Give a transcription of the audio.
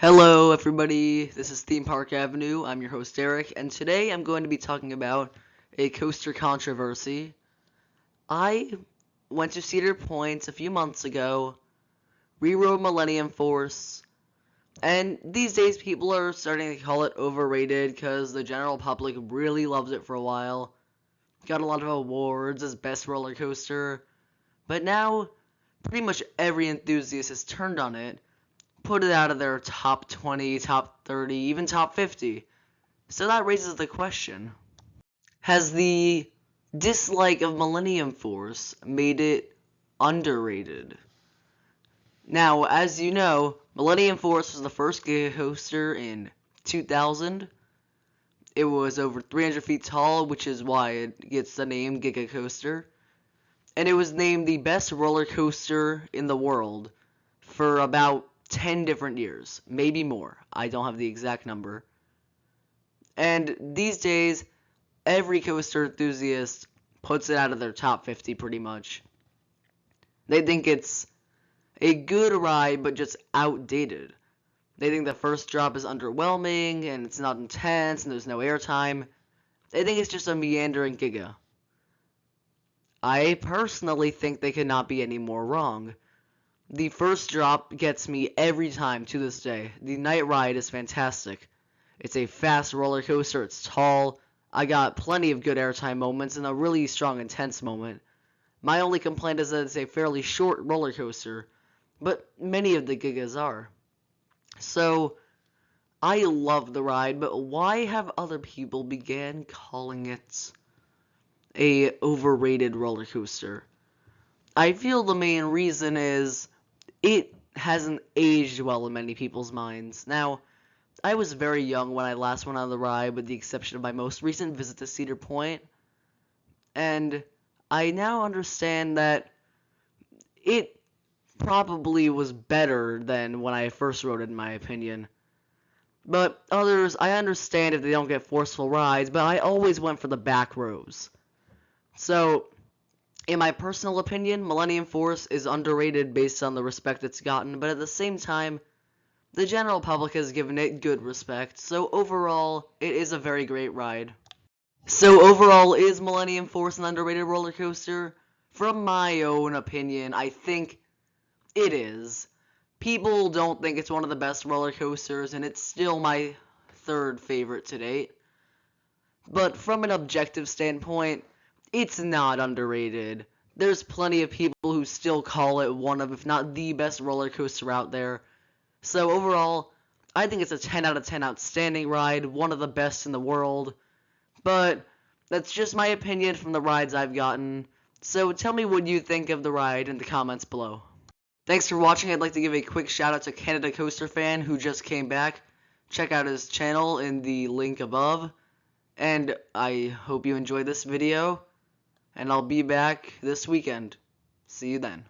Hello everybody, this is Theme Park Avenue. I'm your host Eric, and today I'm going to be talking about a coaster controversy. I went to Cedar Point a few months ago, rerode Millennium Force, and these days people are starting to call it overrated because the general public really loved it for a while. Got a lot of awards as best roller coaster, but now pretty much every enthusiast has turned on it, put it out of their top 20, top 30, even top 50. So that raises the question, has the dislike of Millennium Force made it underrated? Now, as you know, Millennium Force was the first Giga Coaster in 2000. It was over 300 feet tall, which is why it gets the name Giga Coaster. And it was named the best roller coaster in the world for about 10 different years, maybe more. I don't have the exact number. And these days, every coaster enthusiast puts it out of their top 50 pretty much. They think it's a good ride, but just outdated. They think the first drop is underwhelming, and it's not intense, and there's no airtime. They think it's just a meandering giga. I personally think they could not be any more wrong. The first drop gets me every time to this day. The night ride is fantastic. It's a fast roller coaster, it's tall. I got plenty of good airtime moments and a really strong intense moment. My only complaint is that it's a fairly short roller coaster, but many of the gigas are. So, I love the ride, but why have other people began calling it a overrated roller coaster? I feel the main reason is it hasn't aged well in many people's minds. Now, I was very young when I last went on the ride, with the exception of my most recent visit to Cedar Point, and I now understand that it probably was better than when I first rode it, in my opinion. But others, I understand if they don't get forceful rides, but I always went for the back rows. So, in my personal opinion, Millennium Force is underrated based on the respect it's gotten, but at the same time, the general public has given it good respect, so overall, it is a very great ride. So overall, is Millennium Force an underrated roller coaster? From my own opinion, I think it is. People don't think it's one of the best roller coasters, and it's still my third favorite to date. But from an objective standpoint, it's not underrated. There's plenty of people who still call it one of, if not the best roller coaster out there. So overall, I think it's a 10 out of 10 outstanding ride, one of the best in the world. But that's just my opinion from the rides I've gotten. So tell me what you think of the ride in the comments below. Thanks for watching. I'd like to give a quick shout out to Canada Coaster Fan who just came back. Check out his channel in the link above. And I hope you enjoyed this video. And I'll be back this weekend. See you then.